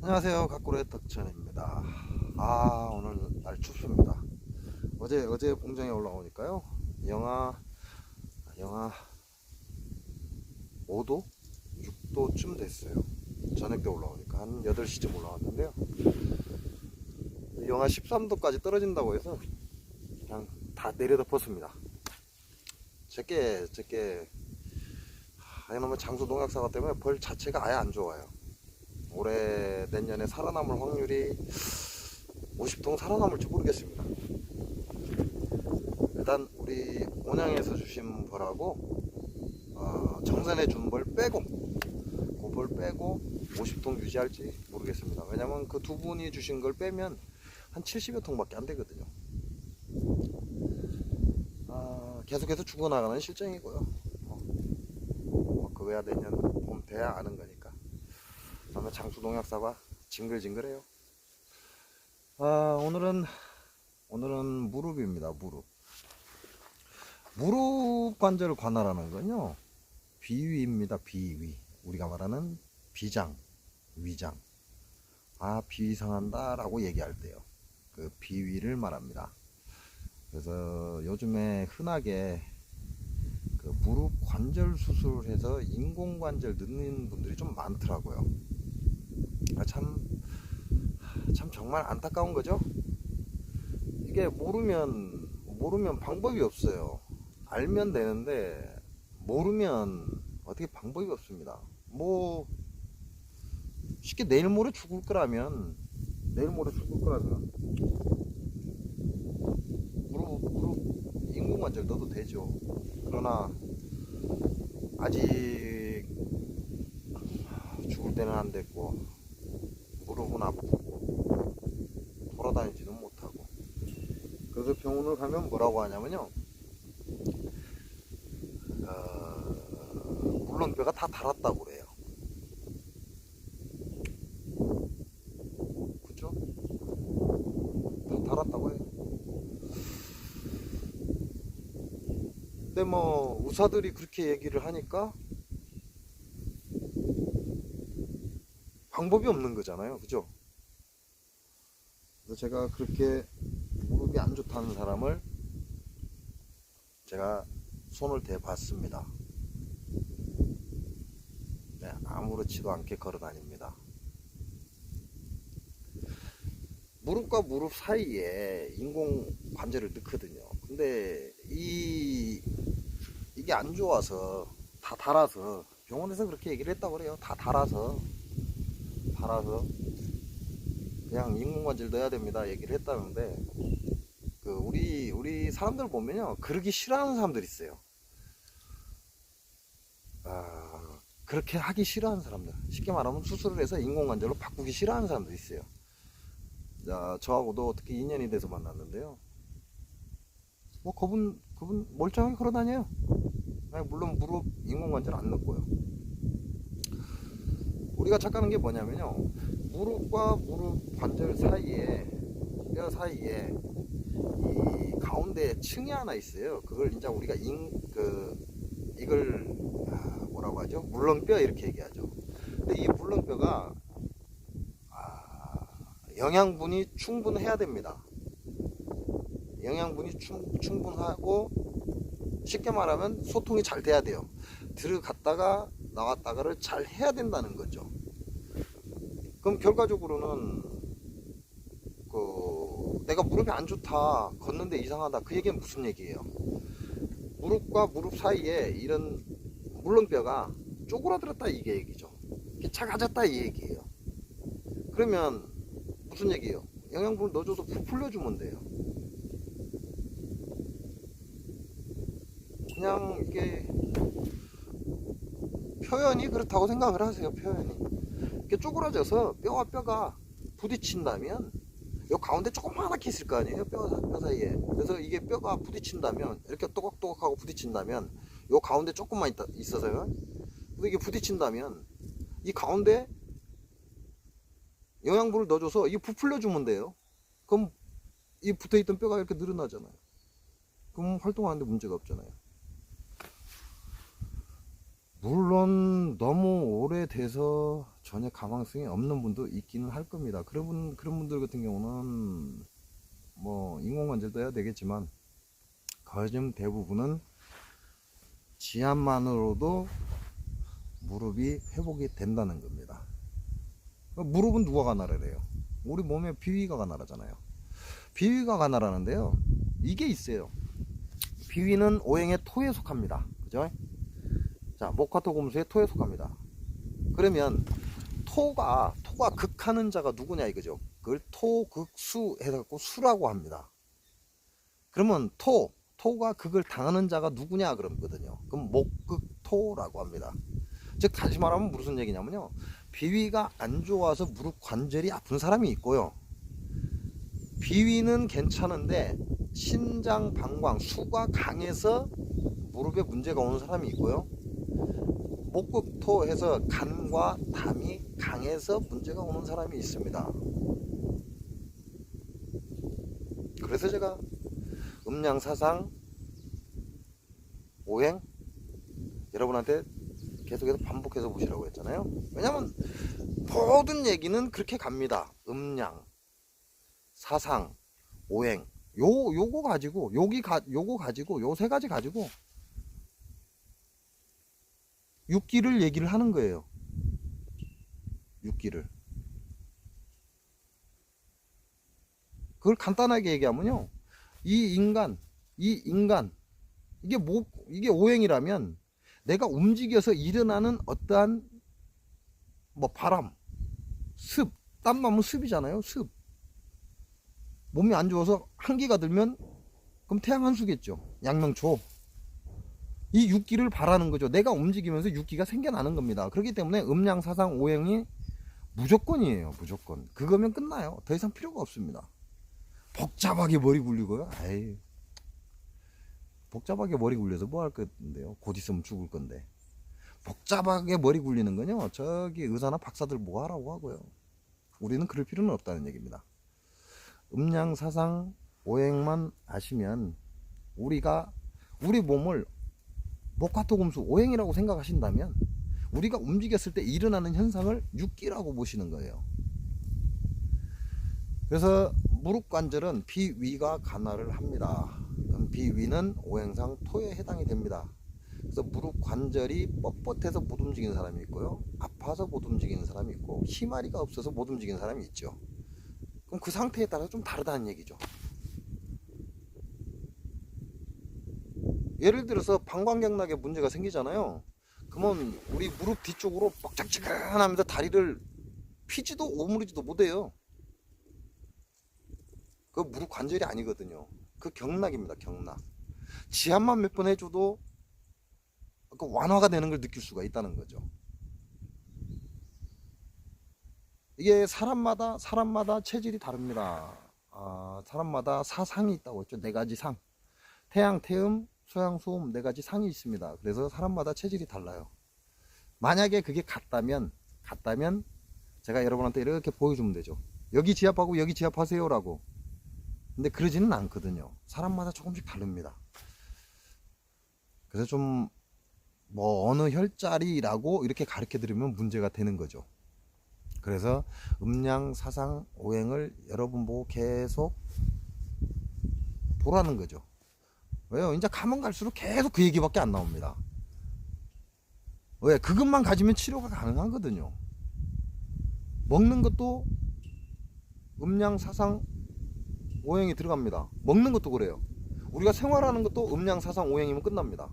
안녕하세요. 가꾸레 덕천입니다. 오늘 날 춥습니다. 어제 공장에 올라오니까요. 영하 5도? 6도쯤 됐어요. 저녁 때 올라오니까 한 8시쯤 올라왔는데요. 영하 13도까지 떨어진다고 해서 그냥 다 내려덮었습니다. 제게 이놈의 장수 농약사가 때문에 벌 자체가 아예 안 좋아요. 올해 내년에 살아남을 확률이 50통 살아남을지 모르겠습니다. 일단 우리 온양에서 주신 벌하고 정산해 준 벌 빼고 그 벌 빼고 50통 유지할지 모르겠습니다. 왜냐면 그 두 분이 주신 걸 빼면 한 70여 통밖에 안 되거든요. 계속해서 죽어나가는 실정이고요. 그거야 내년 봄 돼야 아는 거니까. 그다음에 장수 농약사가 징글징글해요. 오늘은 무릎입니다. 무릎 관절 관할하는 건요, 비위입니다. 비위. 우리가 말하는 비장, 위장. 비위 상한다 라고 얘기할 때요, 그 비위를 말합니다. 그래서 요즘에 흔하게 그 무릎 관절 수술해서 인공관절 넣는 분들이 좀 많더라고요. 참 정말 안타까운 거죠. 이게 모르면 방법이 없어요. 알면 되는데 모르면 어떻게 방법이 없습니다. 뭐 쉽게 내일 모레 죽을 거라면 무릎 인공관절 넣어도 되죠. 그러나 아직 죽을 때는 안 됐고 무릎은 아프고 돌아다니지는 못하고, 그래서 병원을 가면 뭐라고 하냐면요, 물렁뼈가 다 닳았다고 그래요. 그죠? 다 닳았다고 해요. 근데 뭐 의사들이 그렇게 얘기를 하니까 방법이 없는 거잖아요. 그죠? 그래서 제가 그렇게 무릎이 안 좋다는 사람을 제가 손을 대봤습니다. 네, 아무렇지도 않게 걸어 다닙니다. 무릎과 무릎 사이에 인공 관절을 넣거든요. 근데 이게 안 좋아서, 다 닳아서, 병원에서 그렇게 얘기를 했다고 그래요. 다 닳아서 그냥 인공관절 넣어야 됩니다 얘기를 했다는데, 그 우리 사람들 보면요, 그러기 싫어하는 사람들 있어요. 그렇게 하기 싫어하는 사람들, 쉽게 말하면 수술을 해서 인공관절로 바꾸기 싫어하는 사람들 있어요. 자, 저하고도 어떻게 인연이 돼서 만났는데요, 뭐 그분 멀쩡하게 걸어 다녀요. 물론 무릎 인공관절 안 넣고요. 우리가 착각하는 게 뭐냐면요, 무릎과 무릎 관절 사이에, 뼈 사이에 이 가운데 층이 하나 있어요. 그걸 이제 우리가 이걸 뭐라고 하죠? 물렁뼈 이렇게 얘기하죠. 근데 이 물렁뼈가 영양분이 충분해야 됩니다. 영양분이 충분하고, 쉽게 말하면 소통이 잘 돼야 돼요. 들어갔다가 나왔다가를 잘 해야 된다는 거죠. 그럼 결과적으로는 내가 무릎이 안 좋다, 걷는데 이상하다, 그 얘기는 무슨 얘기예요? 무릎과 무릎 사이에 이런 물렁뼈가 쪼그라들었다, 이게 얘기죠. 작아졌다, 이 얘기예요. 그러면 무슨 얘기예요? 영양분을 넣어줘서 풀려주면 돼요. 그냥 이게 표현이 그렇다고 생각을 하세요. 표현이 이렇게 쪼그라져서 뼈와 뼈가 부딪힌다면, 요 가운데 조그맣게 있을 거 아니에요, 뼈 사이에. 그래서 이게 뼈가 부딪힌다면, 이렇게 또각또각하고 부딪힌다면, 요 가운데 조금만 있어서요. 그래서 이게 부딪힌다면 이 가운데 영양분을 넣어줘서 이게 부풀려 주면 돼요. 그럼 이 붙어있던 뼈가 이렇게 늘어나잖아요. 그럼 활동하는데 문제가 없잖아요. 물론 너무 오래돼서 전혀 가망성이 없는 분도 있기는 할 겁니다. 그런 분들 같은 경우는 뭐 인공관절도 해야 되겠지만 거의 대부분은 지압만으로도 무릎이 회복이 된다는 겁니다. 무릎은 누가 관할을 해요? 우리 몸에 비위가 관할하잖아요. 비위가 관할하는데요, 이게 있어요. 비위는 오행의 토에 속합니다. 그죠? 자, 목화토금수의 토에 속합니다. 그러면 토가 극하는 자가 누구냐 이거죠. 그걸 토극수 해갖고 수라고 합니다. 그러면 토가 극을 당하는 자가 누구냐 그러거든요. 그럼 목극토라고 합니다. 즉 다시 말하면 무슨 얘기냐면요, 비위가 안 좋아서 무릎 관절이 아픈 사람이 있고요, 비위는 괜찮은데 신장 방광 수가 강해서 무릎에 문제가 오는 사람이 있고요, 목극토해서 간과 담이 강해서 문제가 오는 사람이 있습니다. 그래서 제가 음양사상 오행 여러분한테 계속해서 반복해서 보시라고 했잖아요. 왜냐면 모든 얘기는 그렇게 갑니다. 음양, 사상, 오행, 요거 가지고 요거 가지고 요 세 가지 가지고 육기를 얘기를 하는 거예요. 육기를. 그걸 간단하게 얘기하면요, 이 인간 이게 오행이라면 내가 움직여서 일어나는 어떠한 뭐 바람, 습, 땀 나면 습이잖아요. 습. 몸이 안 좋아서 한기가 들면 그럼 태양 한수겠죠. 양명초. 이 육기를 바라는 거죠. 내가 움직이면서 육기가 생겨나는 겁니다. 그렇기 때문에 음양사상 오행이 무조건이에요. 무조건. 그거면 끝나요. 더 이상 필요가 없습니다. 복잡하게 머리 굴리고요. 에이, 복잡하게 머리 굴려서 뭐 할 건데요. 곧 있으면 죽을 건데. 복잡하게 머리 굴리는 건요, 저기 의사나 박사들 뭐 하라고 하고요. 우리는 그럴 필요는 없다는 얘기입니다. 음양사상 오행만 아시면 우리 몸을 목화토금수 오행이라고 생각하신다면 우리가 움직였을 때 일어나는 현상을 육기라고 보시는 거예요. 그래서 무릎 관절은 비위가 관할을 합니다. 비위는 오행상 토에 해당이 됩니다. 그래서 무릎 관절이 뻣뻣해서 못 움직이는 사람이 있고요, 아파서 못 움직이는 사람이 있고, 희마리가 없어서 못 움직이는 사람이 있죠. 그럼 그 상태에 따라 좀 다르다는 얘기죠. 예를 들어서 방광경락에 문제가 생기잖아요. 그러면 우리 무릎 뒤쪽으로 뻑짝지근하면서 다리를 피지도 오므리지도 못해요. 그 무릎 관절이 아니거든요. 그 경락입니다. 경락. 지압만 몇 번 해줘도 그 완화가 되는 걸 느낄 수가 있다는 거죠. 이게 사람마다 체질이 다릅니다. 사람마다 사상이 있다고 했죠. 네 가지 상. 태양, 태음, 소양, 소음 네 가지 상이 있습니다. 그래서 사람마다 체질이 달라요. 만약에 그게 같다면 제가 여러분한테 이렇게 보여주면 되죠. 여기 지압하고 여기 지압하세요 라고. 근데 그러지는 않거든요. 사람마다 조금씩 다릅니다. 그래서 좀 뭐 어느 혈자리라고 이렇게 가르쳐 드리면 문제가 되는 거죠. 그래서 음양, 사상, 오행을 여러분 보고 계속 보라는 거죠. 왜요? 이제 가면 갈수록 계속 그 얘기밖에 안 나옵니다. 왜? 그것만 가지면 치료가 가능하거든요. 먹는 것도 음양, 사상, 오행이 들어갑니다. 먹는 것도 그래요. 우리가 생활하는 것도 음양, 사상, 오행이면 끝납니다.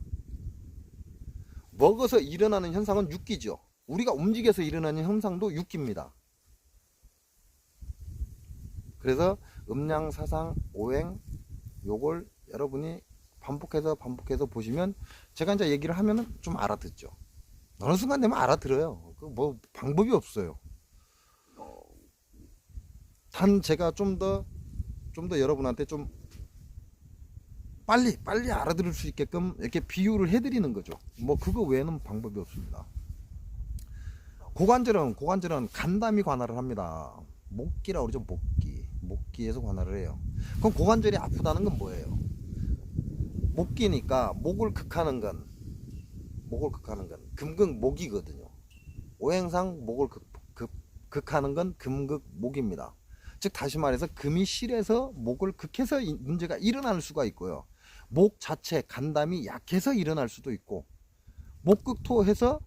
먹어서 일어나는 현상은 육기죠. 우리가 움직여서 일어나는 현상도 육기입니다. 그래서 음양, 사상, 오행 요걸 여러분이 반복해서 보시면 제가 이제 얘기를 하면은 좀 알아듣죠. 어느 순간 되면 알아들어요. 그 뭐 방법이 없어요. 단 제가 좀 더 여러분한테 좀 빨리 알아들을 수 있게끔 이렇게 비유를 해드리는 거죠. 뭐 그거 외에는 방법이 없습니다. 고관절은 간담이 관할을 합니다. 목기라고 그러죠. 목기에서 관할을 해요. 그럼 고관절이 아프다는 건 뭐예요? 목기니까 목을 극하는 건 목을 극하는 건 금극목이거든요. 오행상 목을 극하는 건 금극목입니다. 즉 다시 말해서 금이 실해서 목을 극해서 문제가 일어날 수가 있고요. 목 자체 간담이 약해서 일어날 수도 있고, 목극토해서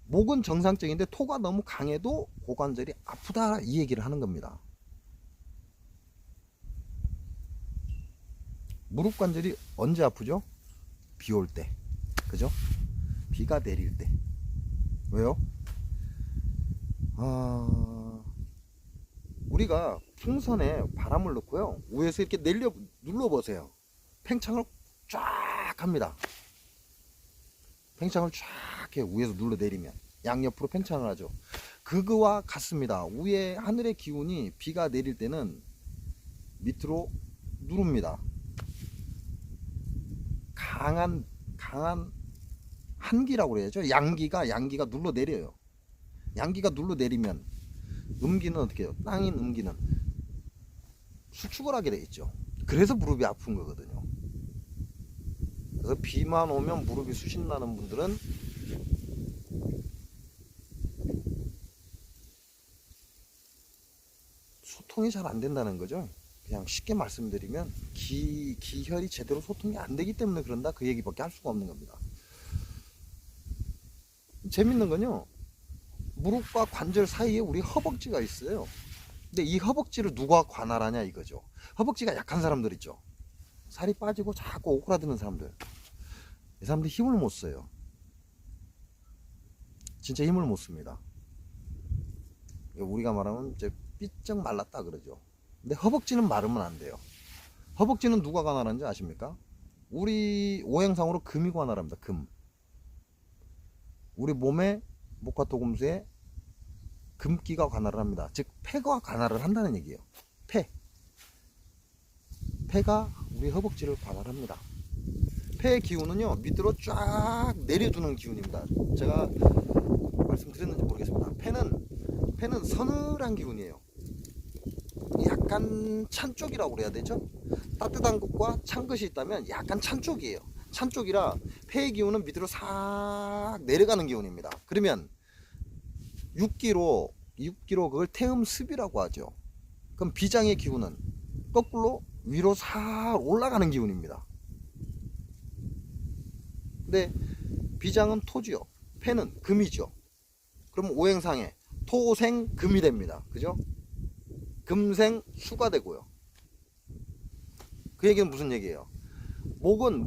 목은 정상적인데 토가 너무 강해도 고관절이 아프다 이 얘기를 하는 겁니다. 무릎 관절이 언제 아프죠? 비 올 때, 그죠? 비가 내릴 때. 왜요? 우리가 풍선에 바람을 넣고요, 위에서 이렇게 눌러보세요. 팽창을 쫙 합니다. 팽창을 쫙 해, 위에서 눌러 내리면 양옆으로 팽창을 하죠. 그거와 같습니다. 위에 하늘의 기운이 비가 내릴 때는 밑으로 누릅니다. 강한 한기라고 그래야죠. 양기가 눌러 내려요. 양기가 눌러 내리면 음기는 어떻게 해요? 땅인 음기는 수축을 하게 돼 있죠. 그래서 무릎이 아픈 거거든요. 그래서 비만 오면 무릎이 쑤신나는 분들은 소통이 잘 안 된다는 거죠. 그냥 쉽게 말씀드리면 기혈이 제대로 소통이 안 되기 때문에 그런다, 그 얘기밖에 할 수가 없는 겁니다. 재밌는 건요, 무릎과 관절 사이에 우리 허벅지가 있어요. 근데 이 허벅지를 누가 관할하냐 이거죠. 허벅지가 약한 사람들 있죠. 살이 빠지고 자꾸 오그라드는 사람들, 이 사람들 힘을 못 써요. 진짜 힘을 못 씁니다. 우리가 말하면 이제 삐쩍 말랐다 그러죠. 근데 허벅지는 마르면 안 돼요. 허벅지는 누가 관할하는지 아십니까? 우리 오행상으로 금이 관할합니다. 금. 우리 몸에 목화토금수에 금기가 관할을 합니다. 즉 폐가 관할을 한다는 얘기예요. 폐가 우리 허벅지를 관할합니다. 폐의 기운은요, 밑으로 쫙 내려주는 기운입니다. 제가 말씀드렸는지 모르겠습니다. 폐는 서늘한 기운이에요. 약간 찬 쪽이라고 그래야 되죠. 따뜻한 것과 찬 것이 있다면 약간 찬 쪽이에요. 찬 쪽이라 폐의 기운은 밑으로 싹 내려가는 기운입니다. 그러면 6기로 그걸 태음습이라고 하죠. 그럼 비장의 기운은 거꾸로 위로 싹 올라가는 기운입니다. 근데 비장은 토지요, 폐는 금이죠. 그럼 오행상에 토생금이 됩니다. 그죠? 금생수가 되고요. 그 얘기는 무슨 얘기예요? 목은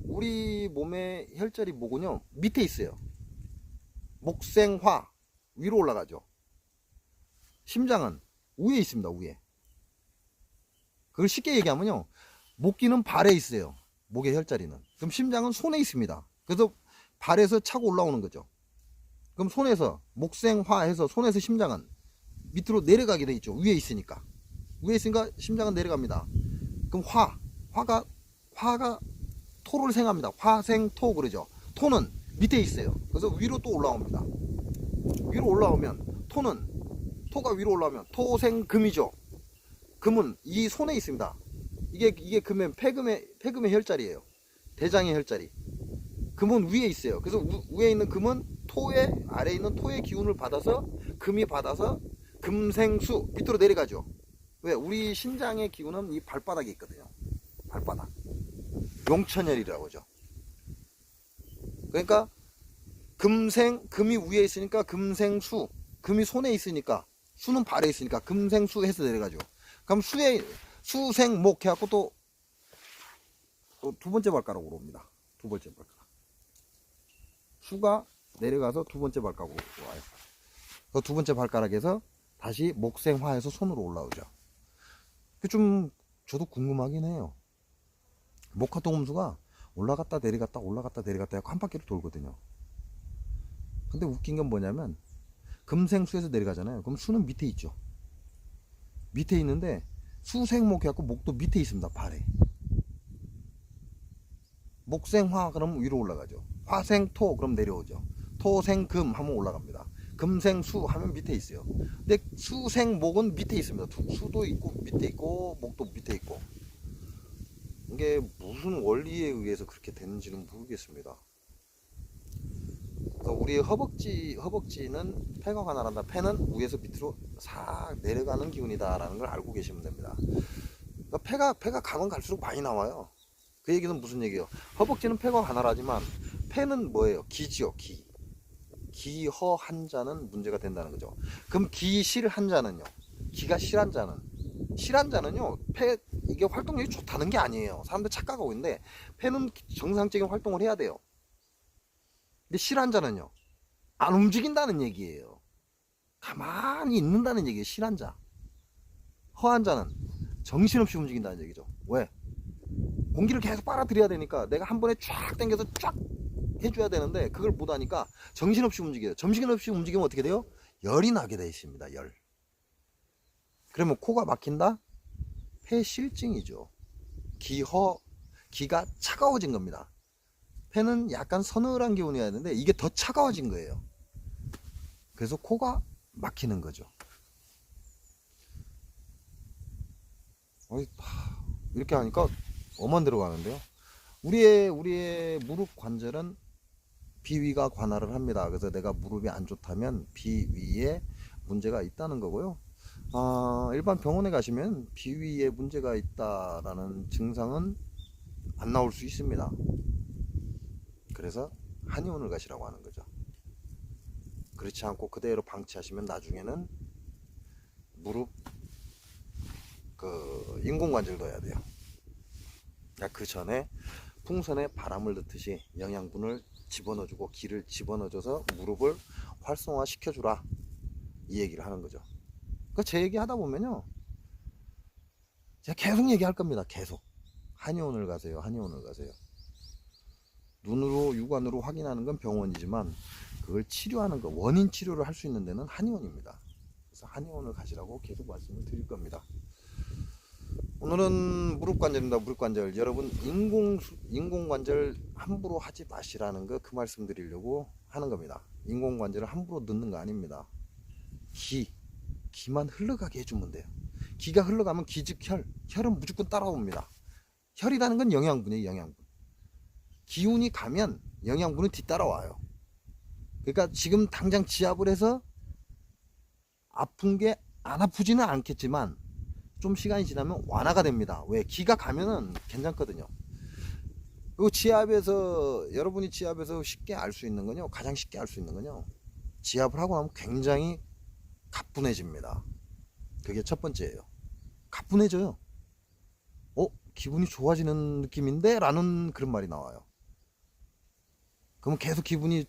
우리 몸의 혈자리 목은요, 밑에 있어요. 목생화 위로 올라가죠. 심장은 위에 있습니다. 위에. 그걸 쉽게 얘기하면요, 목기는 발에 있어요. 목의 혈자리는. 그럼 심장은 손에 있습니다. 그래서 발에서 차고 올라오는 거죠. 그럼 손에서 목생화해서 손에서 심장은 밑으로 내려가게 돼 있죠. 위에 있으니까 심장은 내려갑니다. 그럼 화가 토를 생합니다. 화생토 그러죠. 토는 밑에 있어요. 그래서 위로 또 올라옵니다. 위로 올라오면 토가 위로 올라오면 토생금이죠. 금은 이 손에 있습니다. 이게 금의 폐금의 혈자리예요. 대장의 혈자리. 금은 위에 있어요. 그래서 위에 있는 금은 아래에 있는 토의 기운을 받아서, 금이 받아서 금생수 밑으로 내려가죠. 왜? 우리 신장의 기운은 이 발바닥에 있거든요. 발바닥. 용천혈이라고 하죠. 그러니까 금이 위에 있으니까 금생수, 금이 손에 있으니까, 수는 발에 있으니까 금생수 해서 내려가죠. 그럼 수생목 해갖고 또 두 번째 발가락으로 옵니다. 두 번째 발가락. 수가 내려가서 두 번째 발가락으로 와요. 그 두 번째 발가락에서 다시 목생화해서 손으로 올라오죠. 좀 저도 궁금하긴 해요. 목화토금수가 올라갔다 내려갔다 하고 한 바퀴를 돌거든요. 근데 웃긴 건 뭐냐면, 금생수에서 내려가잖아요. 그럼 수는 밑에 있죠. 밑에 있는데 수생목 해갖고 목도 밑에 있습니다. 발에. 목생화 그러면 위로 올라가죠. 화생토 그럼 내려오죠. 토생금 하면 올라갑니다. 금생수 하면 밑에 있어요. 근데 수생목은 밑에 있습니다. 수도 있고 밑에 있고 목도 밑에 있고. 이게 무슨 원리에 의해서 그렇게 되는지는 모르겠습니다. 그래서 우리 허벅지는 폐가 관할한다. 폐는 위에서 밑으로 싹 내려가는 기운이다라는 걸 알고 계시면 됩니다. 그러니까 폐가 가면 갈수록 많이 나와요. 그 얘기는 무슨 얘기예요? 허벅지는 폐가 관할하지만 폐는 뭐예요? 기지요, 기. 기허 한자는 문제가 된다는 거죠. 그럼 기실 한자는요? 기가 실한 자는요, 폐, 이게 활동력이 좋다는 게 아니에요. 사람들 착각하고 있는데, 폐는 정상적인 활동을 해야 돼요. 근데 실한 자는요, 안 움직인다는 얘기예요. 가만히 있는다는 얘기예요, 실한 자. 허한 자는 정신없이 움직인다는 얘기죠. 왜? 공기를 계속 빨아들여야 되니까 내가 한 번에 쫙 당겨서 쫙 해줘야 되는데 그걸 못하니까 정신없이 움직여요. 정신없이 움직이면 어떻게 돼요? 열이 나게 돼 있습니다. 열. 그러면 코가 막힌다? 폐실증이죠. 기가 차가워진 겁니다. 폐는 약간 서늘한 기운이어야 되는데 이게 더 차가워진 거예요. 그래서 코가 막히는 거죠. 이렇게 하니까 어만 들어가는데요. 우리의 무릎 관절은 비위가 관할을 합니다. 그래서 내가 무릎이 안 좋다면 비위에 문제가 있다는 거고요. 일반 병원에 가시면 비위에 문제가 있다라는 증상은 안 나올 수 있습니다. 그래서 한의원을 가시라고 하는 거죠. 그렇지 않고 그대로 방치하시면 나중에는 무릎 인공관절 넣어야 돼요. 그 전에 풍선에 바람을 넣듯이 영양분을 집어넣어주고 기를 집어넣어줘서 무릎을 활성화 시켜주라, 이 얘기를 하는 거죠. 그러니까 제 얘기 하다 보면요, 제가 계속 얘기할 겁니다. 계속 한의원을 가세요, 한의원을 가세요. 눈으로 육안으로 확인하는 건 병원이지만 그걸 치료하는 거, 원인 치료를 할 수 있는 데는 한의원입니다. 그래서 한의원을 가시라고 계속 말씀을 드릴 겁니다. 오늘은 무릎관절입니다. 무릎관절. 여러분 인공관절 함부로 하지 마시라는 거, 그 말씀 드리려고 하는 겁니다. 인공관절을 함부로 넣는 거 아닙니다. 기만 흘러가게 해주면 돼요. 기가 흘러가면 기즉 혈은 무조건 따라옵니다. 혈이라는 건 영양분이에요. 영양분. 기운이 가면 영양분은 뒤따라와요. 그러니까 지금 당장 지압을 해서 아픈 게 안 아프지는 않겠지만 좀 시간이 지나면 완화가 됩니다. 왜? 기가 가면은 괜찮거든요. 그리고 여러분이 지압에서 쉽게 알 수 있는 건요, 가장 쉽게 알 수 있는 건요, 지압을 하고 나면 굉장히 가뿐해집니다. 그게 첫 번째예요. 가뿐해져요. 기분이 좋아지는 느낌인데? 라는 그런 말이 나와요. 그러면 계속 기분이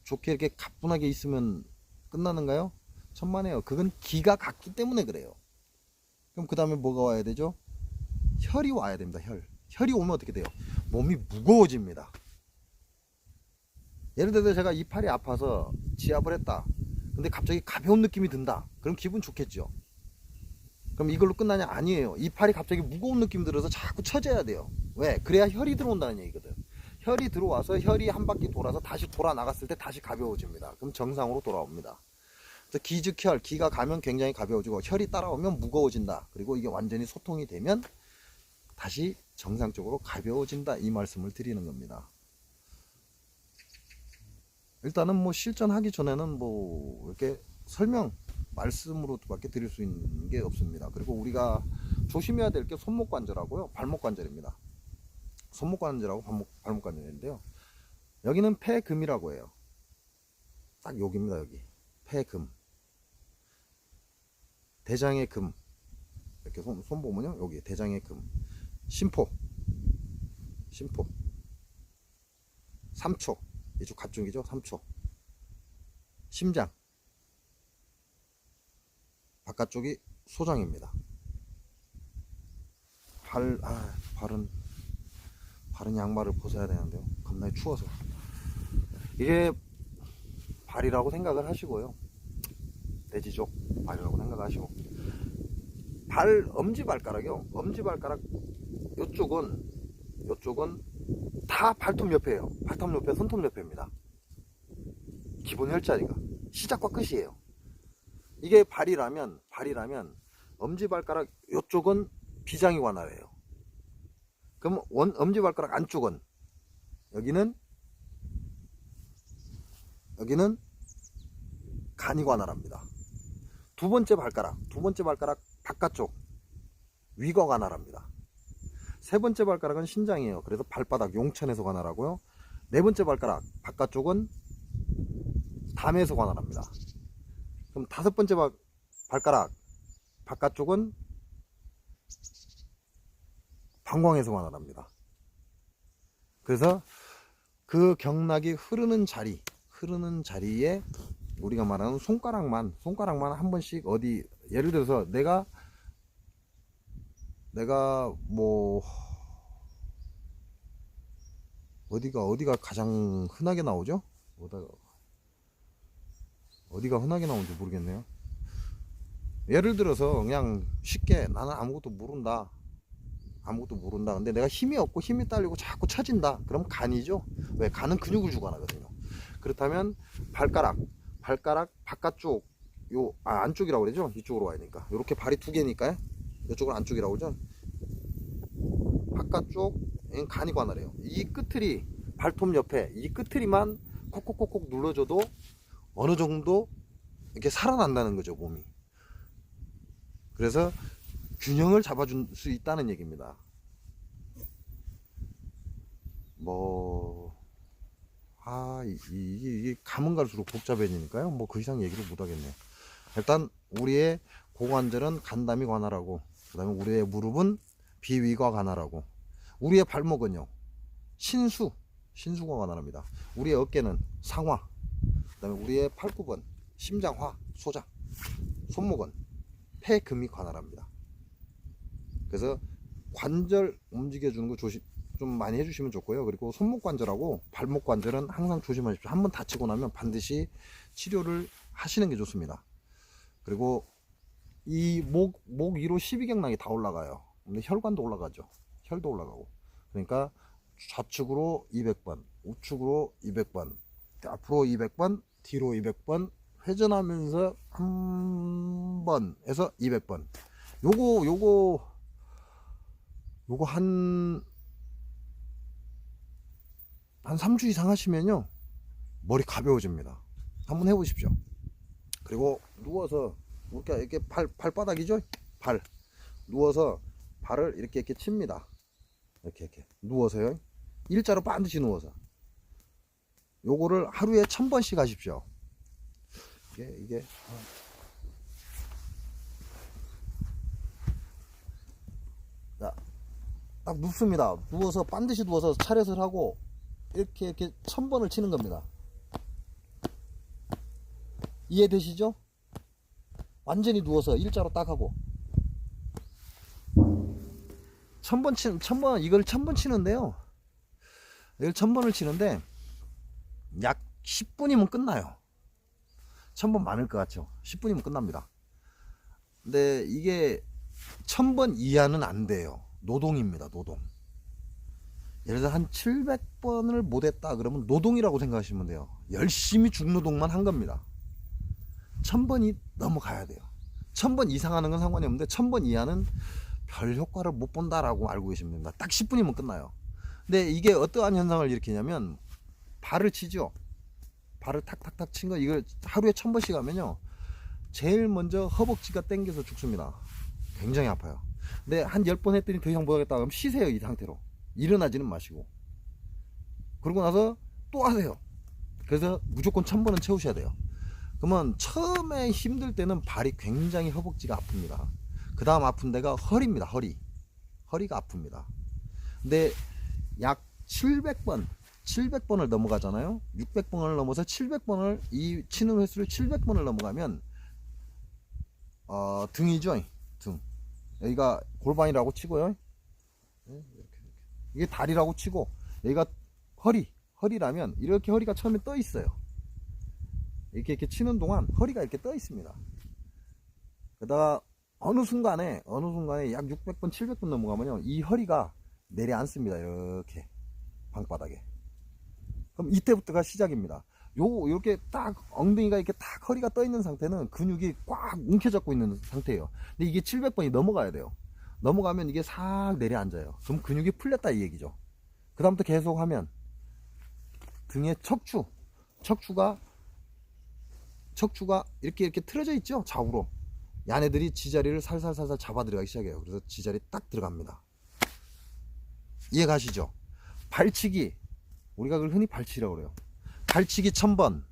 좋게 이렇게 가뿐하게 있으면 끝나는가요? 천만에요. 그건 기가 갔기 때문에 그래요. 그럼 그 다음에 뭐가 와야 되죠? 혈이 와야 됩니다. 혈이 오면 어떻게 돼요? 몸이 무거워집니다. 예를 들어서 제가 이 팔이 아파서 지압을 했다. 근데 갑자기 가벼운 느낌이 든다. 그럼 기분 좋겠죠. 그럼 이걸로 끝나냐? 아니에요. 이 팔이 갑자기 무거운 느낌 들어서 자꾸 쳐져야 돼요. 왜? 그래야 혈이 들어온다는 얘기거든. 혈이 들어와서 혈이 한 바퀴 돌아서 다시 돌아 나갔을 때 다시 가벼워집니다. 그럼 정상으로 돌아옵니다. 기즉혈, 기가 가면 굉장히 가벼워지고 혈이 따라오면 무거워진다. 그리고 이게 완전히 소통이 되면 다시 정상적으로 가벼워진다, 이 말씀을 드리는 겁니다. 일단은 뭐 실전하기 전에는 뭐 이렇게 말씀으로밖에 드릴 수 있는 게 없습니다. 그리고 우리가 조심해야 될 게 손목관절하고요, 발목관절입니다. 손목관절하고 발목관절인데요, 여기는 폐금이라고 해요. 딱 여기입니다. 여기 폐금, 대장의 금, 이렇게 손 보면요, 여기 대장의 금, 심포, 삼초, 이쪽 가쪽이죠. 삼초, 심장, 바깥쪽이 소장입니다. 발은 양말을 벗어야 되는데요, 겁나게 추워서. 이게 발이라고 생각을 하시고요, 내지족 발이라고 생각하시고, 엄지발가락이요, 엄지발가락 요쪽은 다 발톱 옆에예요. 발톱 옆에, 손톱 옆에입니다. 기본 혈자리가 시작과 끝이에요. 이게 발이라면 엄지발가락 요쪽은 비장이 관할해요. 그럼 엄지발가락 안쪽은, 여기는 여기는 간이 관할합니다. 두 번째 발가락 바깥쪽 위가 관할합니다. 세 번째 발가락은 신장이에요. 그래서 발바닥 용천에서 관할하고요. 네 번째 발가락 바깥쪽은 담에서 관할합니다. 그럼 다섯 번째 발가락 바깥쪽은 방광에서 관할합니다. 그래서 그 경락이 흐르는 자리에 우리가 말하는 손가락만 한 번씩 어디, 예를 들어서 내가 뭐 어디가 가장 흔하게 나오죠? 어디가 흔하게 나오는지 모르겠네요. 예를 들어서 그냥 쉽게 나는 아무것도 모른다. 근데 내가 힘이 없고 힘이 딸리고 자꾸 처진다. 그럼 간이죠. 왜? 간은 근육을 주관하거든요. 그렇다면 발가락 바깥쪽 안쪽이라고 그러죠. 이쪽으로 와야 되니까. 이렇게 발이 두 개니까요. 이쪽은 안쪽이라고 그러죠. 바깥쪽 간이 관할해요. 이 끝틀이 발톱 옆에 이 끝틀이만 콕콕콕콕 눌러줘도 어느 정도 이렇게 살아난다는 거죠, 몸이. 그래서 균형을 잡아줄 수 있다는 얘기입니다. 이게 가면 갈수록 복잡해지니까요. 뭐 그 이상 얘기를 못 하겠네요. 일단 우리의 고관절은 간담이 관할하고, 그 다음에 우리의 무릎은 비위가 관할하고, 우리의 발목은요 신수가 관할합니다. 우리의 어깨는 상화, 그 다음에 우리의 팔굽은 심장화, 소장, 손목은 폐금이 관할합니다. 그래서 관절 움직여주는 거 좀 많이 해주시면 좋고요. 그리고 손목 관절하고 발목 관절은 항상 조심하십시오. 한번 다치고 나면 반드시 치료를 하시는 게 좋습니다. 그리고 이 목 위로 12경락이 다 올라가요. 근데 혈관도 올라가죠. 혈도 올라가고. 그러니까 좌측으로 200번, 우측으로 200번, 앞으로 200번, 뒤로 200번, 회전하면서 한 번에서 200번. 요거 한 3주 이상 하시면요 머리 가벼워집니다. 한번 해보십시오. 그리고 누워서 이렇게 발바닥이죠. 누워서 발을 이렇게 칩니다. 이렇게 누워서요. 일자로 반드시 누워서. 요거를 하루에 1000번씩 하십시오. 이게 자, 딱 눕습니다. 누워서 반드시 누워서 차렷을 하고 이렇게 1000번을 치는 겁니다. 이해되시죠? 완전히 누워서 일자로 딱 하고 1000번 이걸 1000번 치는데요. 이걸 1000번을 치는데 약 10분이면 끝나요. 1000번 많을 것 같죠? 10분이면 끝납니다. 근데 이게 1000번 이하는 안 돼요. 노동입니다. 노동. 예를 들어 한 700번을 못했다 그러면 노동이라고 생각하시면 돼요. 열심히 중노동만 한 겁니다. 1000번이 넘어가야 돼요. 1000번 이상 하는 건 상관이 없는데 1000번 이하는 별 효과를 못 본다라고 알고 계시면 됩니다. 딱 10분이면 끝나요. 근데 이게 어떠한 현상을 일으키냐면 발을 치죠. 발을 탁탁탁 친 거 이걸 하루에 1000번씩 하면요 제일 먼저 허벅지가 땡겨서 죽습니다. 굉장히 아파요. 근데 한 10번 했더니 더 이상 못하겠다 그러면 쉬세요. 이 상태로 일어나지는 마시고 그러고 나서 또 하세요. 그래서 무조건 1000번은 채우셔야 돼요. 그러면 처음에 힘들 때는 발이 굉장히 허벅지가 아픕니다. 그 다음 아픈 데가 허리입니다. 허리가 아픕니다. 근데 약 700번을 넘어가잖아요. 600번을 넘어서 700번을 이 치는 횟수를 700번을 넘어가면 등이죠. 등. 여기가 골반이라고 치고요. 이게 다리라고 치고 여기가 허리라면 이렇게 허리가 처음에 떠 있어요. 이렇게 치는 동안 허리가 이렇게 떠 있습니다. 그러다가 어느 순간에 약 600번 700번 넘어가면요 이 허리가 내려앉습니다. 이렇게 방바닥에. 그럼 이때부터가 시작입니다. 요렇게 딱 엉덩이가 이렇게 딱 허리가 떠 있는 상태는 근육이 꽉 움켜잡고 있는 상태예요. 근데 이게 700번이 넘어가야 돼요. 넘어가면 이게 싹 내려앉아요. 그럼 근육이 풀렸다 이 얘기죠. 그 다음부터 계속 하면 등의 척추가 척추가 이렇게 틀어져 있죠, 좌우로. 야네들이 지자리를 살살살살 잡아 들어가기 시작해요. 그래서 지자리 딱 들어갑니다. 이해 가시죠? 발치기, 우리가 그걸 흔히 발치기라고 그래요. 발치기 1000번,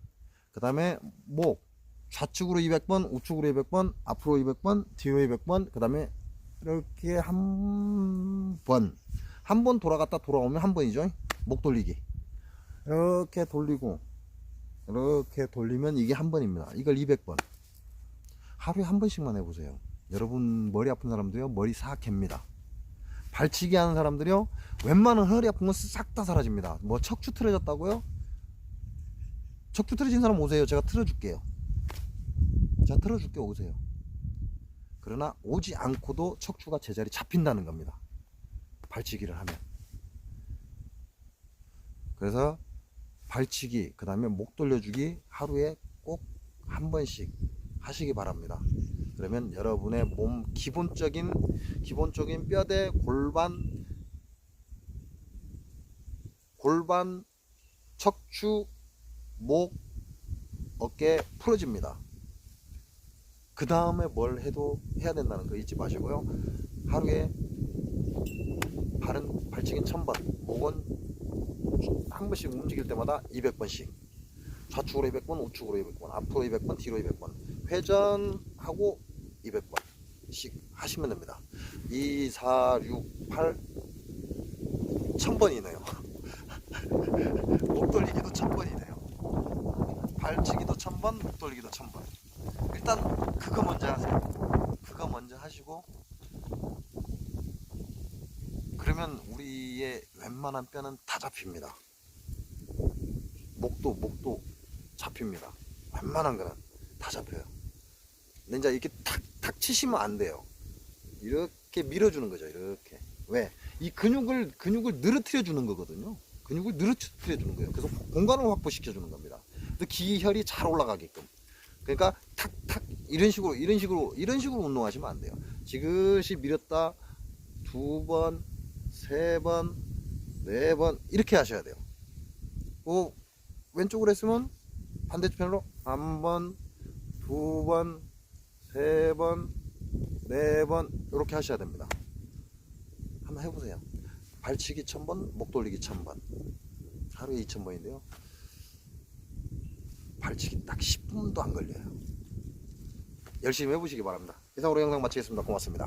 그 다음에 목 좌측으로 200번, 우측으로 200번, 앞으로 200번, 뒤로 200번, 그 다음에 이렇게 한 번 돌아갔다 돌아오면 한 번이죠. 목 돌리기. 이렇게 돌리고 이렇게 돌리면 이게 한 번입니다. 이걸 200번. 하루에 한 번씩만 해보세요. 여러분 머리 아픈 사람들이요, 머리 싹 갭니다. 발치기 하는 사람들이요, 웬만한 허리 아픈 건 싹 다 사라집니다. 뭐 척추 틀어졌다고요? 척추 틀어진 사람 오세요. 제가 틀어줄게요. 제가 틀어줄게, 오세요. 그러나 오지 않고도 척추가 제자리 잡힌다는 겁니다. 발치기를 하면. 그래서 발치기, 그 다음에 목 돌려주기 하루에 꼭 한 번씩 하시기 바랍니다. 그러면 여러분의 몸 기본적인 뼈대, 골반, 척추, 목, 어깨 풀어집니다. 그 다음에 뭘 해도 해야 된다는 거 잊지 마시고요. 하루에 발치기 1000번, 목은 한 번씩 움직일 때마다 200번씩, 좌측으로 200번, 우측으로 200번, 앞으로 200번, 뒤로 200번, 회전하고 200번씩 하시면 됩니다. 2, 4, 6, 8, 1000번이네요. 목 돌리기도 1000번이네요. 발치기도 1000번, 목 돌리기도 1000번. 일단 그거 먼저 하세요. 그거 먼저 하시고, 그러면 우리의 웬만한 뼈는 다 잡힙니다. 목도 잡힙니다. 웬만한 거는 다 잡혀요. 근데 이제 이렇게 탁 치시면 안 돼요. 이렇게 밀어주는 거죠. 이렇게. 왜? 이 근육을 늘어뜨려 주는 거거든요. 근육을 늘어뜨려 주는 거예요. 그래서 공간을 확보시켜 주는 겁니다. 또 기혈이 잘 올라가게끔. 그러니까 탁탁 이런 식으로 운동하시면 안 돼요. 지그시 밀었다 2번, 3번, 4번 이렇게 하셔야 돼요. 왼쪽으로 했으면 반대편으로 1번, 2번, 3번, 4번 이렇게 하셔야 됩니다. 한번 해보세요. 발치기 1000번, 목 돌리기 1000번. 하루에 2000번인데요. 발치기 딱 10분도 안 걸려요. 열심히 해보시기 바랍니다. 이상으로 영상 마치겠습니다. 고맙습니다.